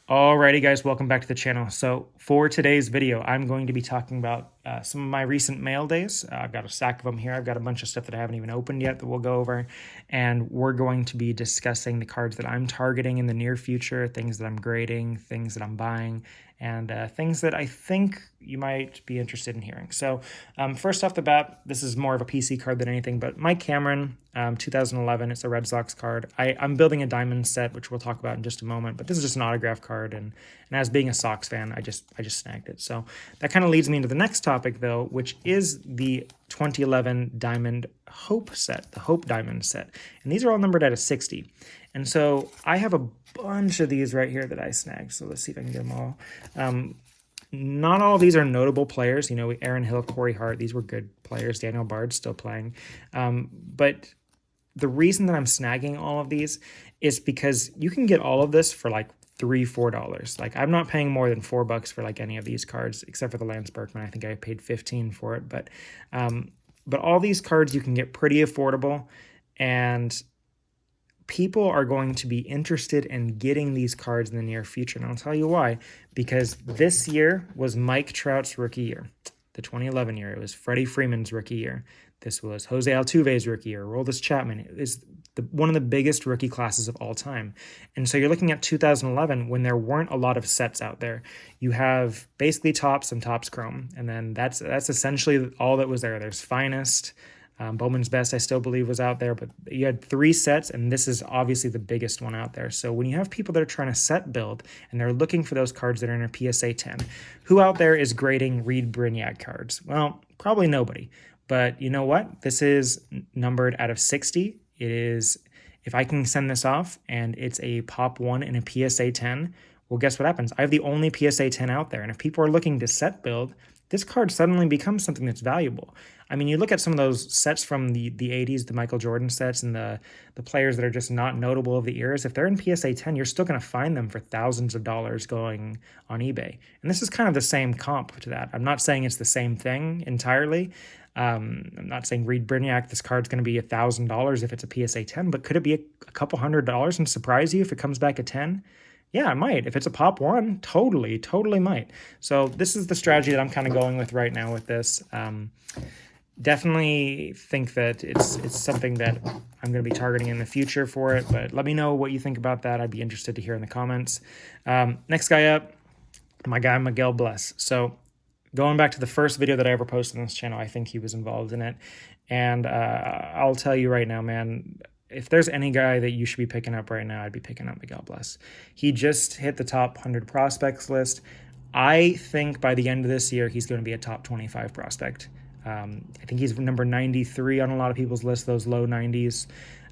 Alrighty guys, welcome back to the channel. So for today's video, I'm going to be talking about some of my recent mail days. I've got a stack of them here. I've got a bunch of stuff that I haven't even opened yet that we'll go over. And we're going to be discussing the cards that I'm targeting in the near future, things that I'm grading, things that I'm buying, and things that I think you might be interested in hearing. So first off the bat, this is more of a PC card than anything, but Mike Cameron, 2011, it's a Red Sox card. I'm building a diamond set, which we'll talk about in just a moment, but this is just an autograph card, and as being a Sox fan, I just snagged it. So that kind of leads me into the next topic, though, which is the 2011 Diamond Hope set, the Hope Diamond set. And these are all numbered out of 60. And so I have a bunch of these right here that I snagged. So let's see if I can get them all. Not all of these are notable players. You know, Aaron Hill, Corey Hart, these were good players. Daniel Bard's still playing. But the reason that I'm snagging all of these is because you can get all of this for like $3-4. Like, I'm not paying more than $4 for like any of these cards, except for the Lance Berkman. I think I paid 15 for it. But all these cards you can get pretty affordable, and people are going to be interested in getting these cards in the near future. And I'll tell you why. Because this year was Mike Trout's rookie year, the 2011 year. It was Freddie Freeman's rookie year. This was Jose Altuve's rookie year, Aroldis Chapman. It was one of the biggest rookie classes of all time. And so you're looking at 2011 when there weren't a lot of sets out there. You have basically Topps and Topps Chrome, and then that's essentially all that was there. There's Finest, Bowman's Best, I still believe, was out there, but you had 3 sets, and this is obviously the biggest one out there. So when you have people that are trying to set build, and they're looking for those cards that are in a PSA 10, who out there is grading Reed Brignac cards? Well, probably nobody. But you know what? This is numbered out of 60. It is, if I can send this off and it's a pop 1 in a PSA 10, well, guess what happens? I have the only PSA 10 out there. And if people are looking to set build, this card suddenly becomes something that's valuable. I mean, you look at some of those sets from the 80s, the Michael Jordan sets, and the players that are just not notable of the eras. If they're in PSA 10, you're still going to find them for thousands of dollars going on eBay. And this is kind of the same comp to that. I'm not saying it's the same thing entirely. I'm not saying Reed Brignac, this card's going to be $1,000 if it's a PSA 10, but could it be a couple $100 and surprise you if it comes back at 10? Yeah, it might. If it's a pop 1, totally might. So this is the strategy that I'm kind of going with right now with this. Definitely think that it's something that I'm going to be targeting in the future for it, but let me know what you think about that. I'd be interested to hear in the comments. Next guy up, my guy Miguel Bless. So going back to the first video that I ever posted on this channel, I think he was involved in it. And I'll tell you right now, man, if there's any guy that you should be picking up right now, I'd be picking up Miguel Bless. He just hit the top 100 prospects list. I think by the end of this year, he's going to be a top 25 prospect. I think he's number 93 on a lot of people's list, those low 90s.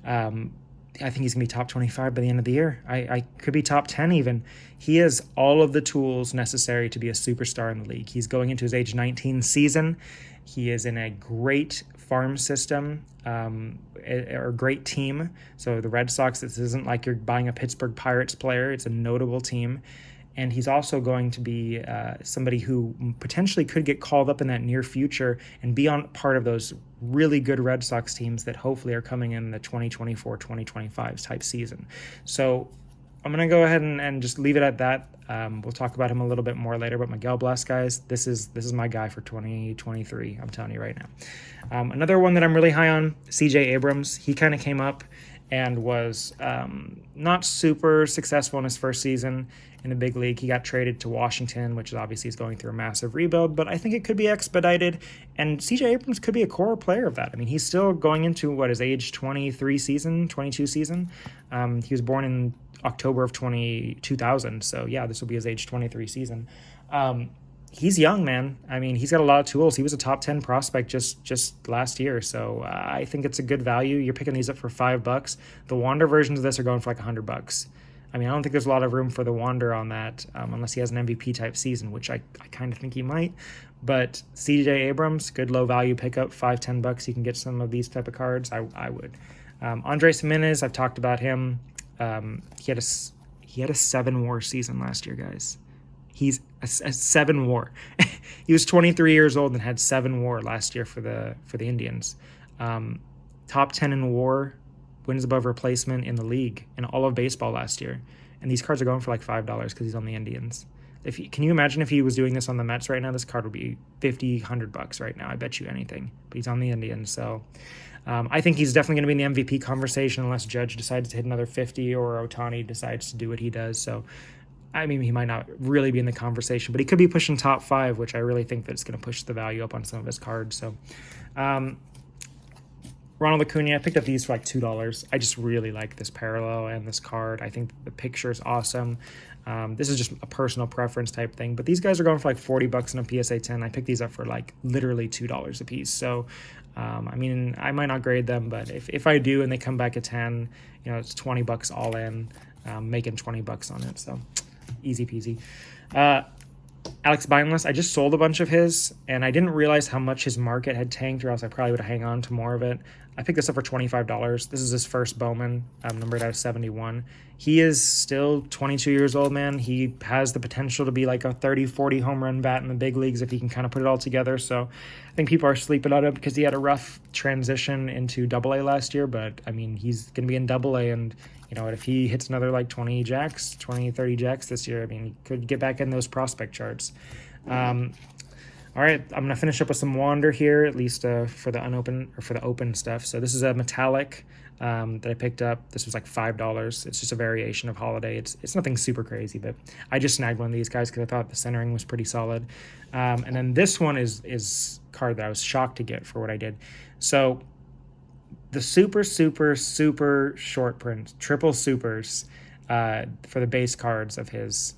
I think he's going to be top 25 by the end of the year. I could be top 10 even. He has all of the tools necessary to be a superstar in the league. He's going into his age 19 season. He is in a great farm system, or great team. So the Red Sox, this isn't like you're buying a Pittsburgh Pirates player. It's a notable team. And he's also going to be somebody who potentially could get called up in that near future and be on part of those really good Red Sox teams that hopefully are coming in the 2024-2025 type season. So I'm going to go ahead and just leave it at that. We'll talk about him a little bit more later, but Miguel Bless, guys, this is my guy for 2023. I'm telling you right now. Another one that I'm really high on, CJ Abrams. He kind of came up and was not super successful in his first season in the big league. He got traded to Washington, which obviously is going through a massive rebuild, but I think it could be expedited, and CJ Abrams could be a core player of that. I mean, he's still going into, his age 23 season, 22 season. He was born in October of 2000, so yeah, this will be his age 23 season. He's young, man. I mean, he's got a lot of tools. He was a top 10 prospect just last year. So I think it's a good value. You're picking these up for $5. The Wander versions of this are going for like $100. I mean, I don't think there's a lot of room for the Wander on that, unless he has an MVP type season, which I kind of think he might. But CJ Abrams, good low value pickup, $5-10. You can get some of these type of cards. I would. Andres Gimenez, I've talked about him. He had a 7-WAR season last year, guys. He's a 7-WAR. He was 23 years old and had 7 WAR last year for the Indians. Top 10 in WAR, wins above replacement in the league in all of baseball last year. And these cards are going for like $5 because he's on the Indians. Can you imagine if he was doing this on the Mets right now? This card would be $50, $100 right now. I bet you anything. But he's on the Indians, so I think he's definitely going to be in the MVP conversation unless Judge decides to hit another 50 or Ohtani decides to do what he does. So, I mean, he might not really be in the conversation, but he could be pushing top 5, which I really think that it's going to push the value up on some of his cards. So, Ronald Acuna, I picked up these for like $2. I just really like this parallel and this card. I think the picture is awesome. This is just a personal preference type thing, but these guys are going for like $40 in a PSA 10. I picked these up for like literally $2 a piece. So, I mean, I might not grade them, but if I do and they come back at 10, you know, it's $20 all in, making $20 on it. So easy peasy. Alex Bindless, I just sold a bunch of his, and I didn't realize how much his market had tanked, or else I probably would have hang on to more of it. I picked this up for $25. This is his first Bowman, numbered out of 71. He is still 22 years old, man. He has the potential to be like a 30, 40 home run bat in the big leagues if he can kind of put it all together. So I think people are sleeping on him because he had a rough transition into AA last year, but I mean, he's going to be in AA, and you know, if he hits another like 20, 30 jacks this year, I mean, he could get back in those prospect charts. All right, I'm going to finish up with some Wander here, at least for the unopened or for the open stuff. So this is a metallic that I picked up. This was like $5. It's just a variation of Holiday. It's nothing super crazy, but I just snagged one of these guys because I thought the centering was pretty solid. And then this one is card that I was shocked to get for what I did. So the super short print, triple supers for the base cards of his,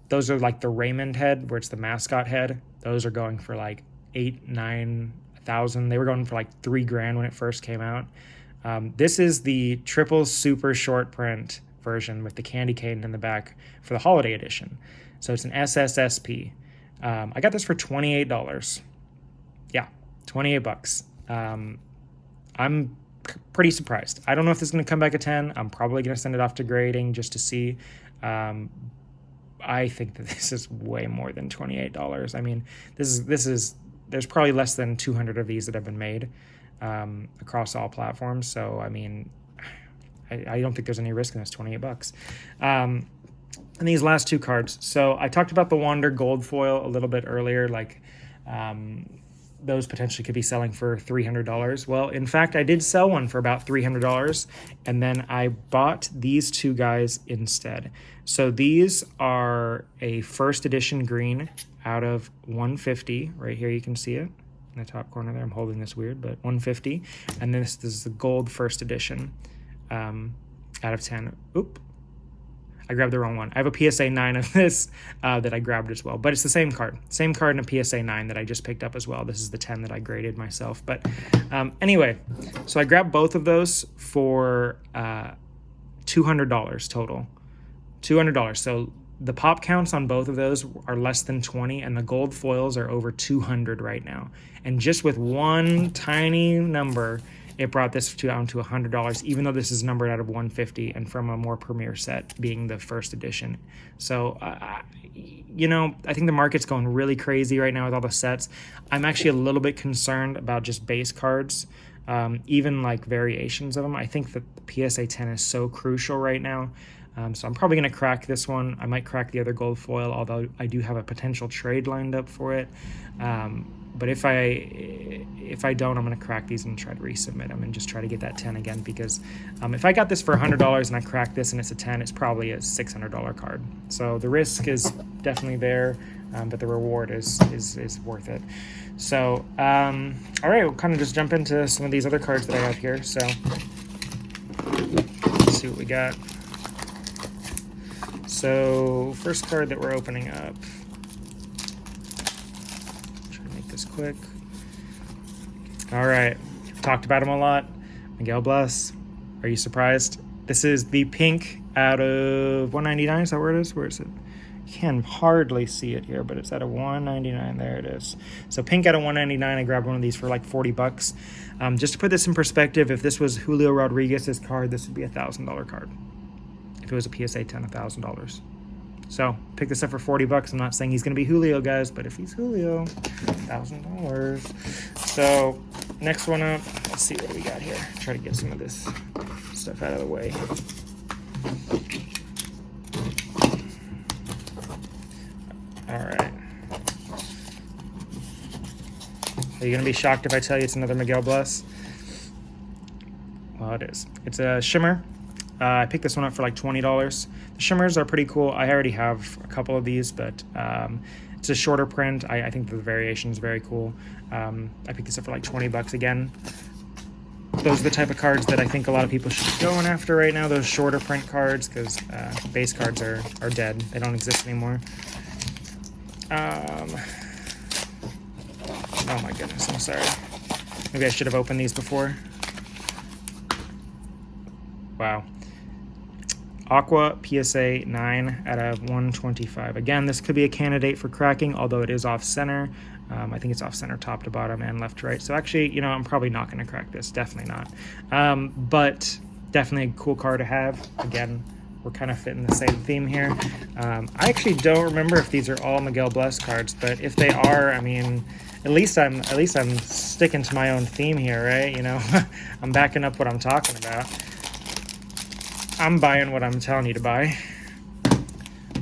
those are like the Raymond head, where it's the mascot head. Those are going for like 8,000-9,000. They were going for like $3,000 when it first came out. This is the triple super short print version with the candy cane in the back for the holiday edition. So it's an SSSP. I got this for $28. Yeah, $28. I'm pretty surprised. I don't know if this is going to come back at 10. I'm probably going to send it off to grading just to see. I think that this is way more than $28. I mean, this is there's probably less than 200 of these that have been made across all platforms. So, I mean, I don't think there's any risk in this $28. And these last two cards. So I talked about the Wander Gold Foil a little bit earlier, like those potentially could be selling for $300. Well, in fact, I did sell one for about $300, and then I bought these two guys instead. So these are a first edition green out of 150. Right here you can see it in the top corner there. I'm holding this weird, but 150. And this is the gold first edition out of 10. Oop. I grabbed the wrong one. I have a PSA 9 of this that I grabbed as well, but it's the same card in a PSA 9 that I just picked up as well. This is the 10 that I graded myself. But anyway, so I grabbed both of those for $200 total. $200. So the pop counts on both of those are less than 20, and the gold foils are over 200 right now. And just with one tiny number, it brought this down to $100, even though this is numbered out of 150 and from a more premier set being the first edition. So, you know, I think the market's going really crazy right now with all the sets. I'm actually a little bit concerned about just base cards, even like variations of them. I think that the PSA 10 is so crucial right now. So I'm probably going to crack this one. I might crack the other gold foil, although I do have a potential trade lined up for it. But if I don't, I'm going to crack these and try to resubmit them and just try to get that 10 again, because if I got this for $100 and I crack this and it's a 10, it's probably a $600 card. So the risk is definitely there, but the reward is worth it. So, all right, we'll kind of just jump into some of these other cards that I have here. So let's see what we got. So first card that we're opening up. Try to make this quick. All right, talked about him a lot. Miguel Bless. Are you surprised? This is the pink out of 199. Is that where it is? Where is it? You can hardly see it here, but it's out of 199. There it is. So pink out of 199. I grabbed one of these for like $40. Just to put this in perspective, if this was Julio Rodriguez's card, this would be a $1,000 card. If it was a PSA 10, $1,000. So pick this up for $40. I'm not saying he's going to be Julio, guys, but if he's Julio, $1,000. So next one up, let's see what we got here. Try to get some of this stuff out of the way. Are you gonna be shocked if I tell you it's another Miguel Bless? Well, it is. It's a shimmer. I picked this one up for like $20. The shimmers are pretty cool. I already have a couple of these, but it's a shorter print. I think the variation is very cool. I picked this up for like 20 bucks again. Those are the type of cards that I think a lot of people should be going after right now, those shorter print cards, because base cards are dead. They don't exist anymore. Oh my goodness, I'm sorry. Maybe I should have opened these before. Wow. Aqua PSA 9 out of 125. Again, this could be a candidate for cracking, although it is off center. I think it's off center top to bottom and left to right. So actually, you know, I'm probably not going to crack this. Definitely not. But definitely a cool card to have. Again, we're kind of fitting the same theme here. I actually don't remember if these are all Miguel Bless cards, but if they are, I mean, at least I'm sticking to my own theme here, right? You know, I'm backing up what I'm talking about. I'm buying what I'm telling you to buy.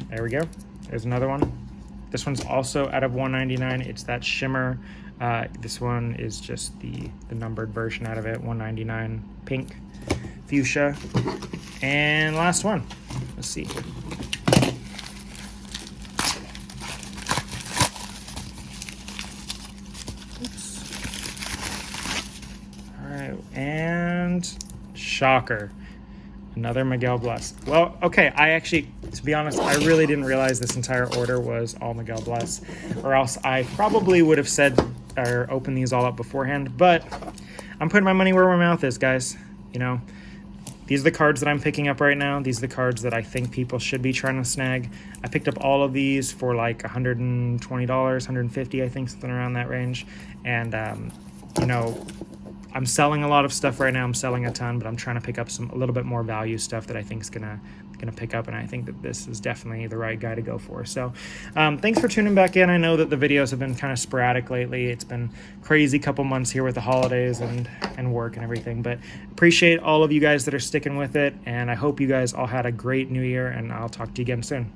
There we go. There's another one. This one's also out of 199. It's that shimmer. This one is just the numbered version out of it. 199 pink, fuchsia. And last one. Let's see. Oops. All right. And shocker. Another Miguel Bless. Well, okay, I actually, to be honest, I really didn't realize this entire order was all Miguel Bless, or else I probably would have said or opened these all up beforehand, but I'm putting my money where my mouth is, guys. You know, these are the cards that I'm picking up right now. These are the cards that I think people should be trying to snag. I picked up all of these for like $120, $150, I think, something around that range, and, you know, I'm selling a lot of stuff right now. I'm selling a ton, but I'm trying to pick up a little bit more value stuff that I think is gonna pick up, and I think that this is definitely the right guy to go for. So thanks for tuning back in. I know that the videos have been kind of sporadic lately. It's been crazy couple months here with the holidays and work and everything, but appreciate all of you guys that are sticking with it, and I hope you guys all had a great new year, and I'll talk to you again soon.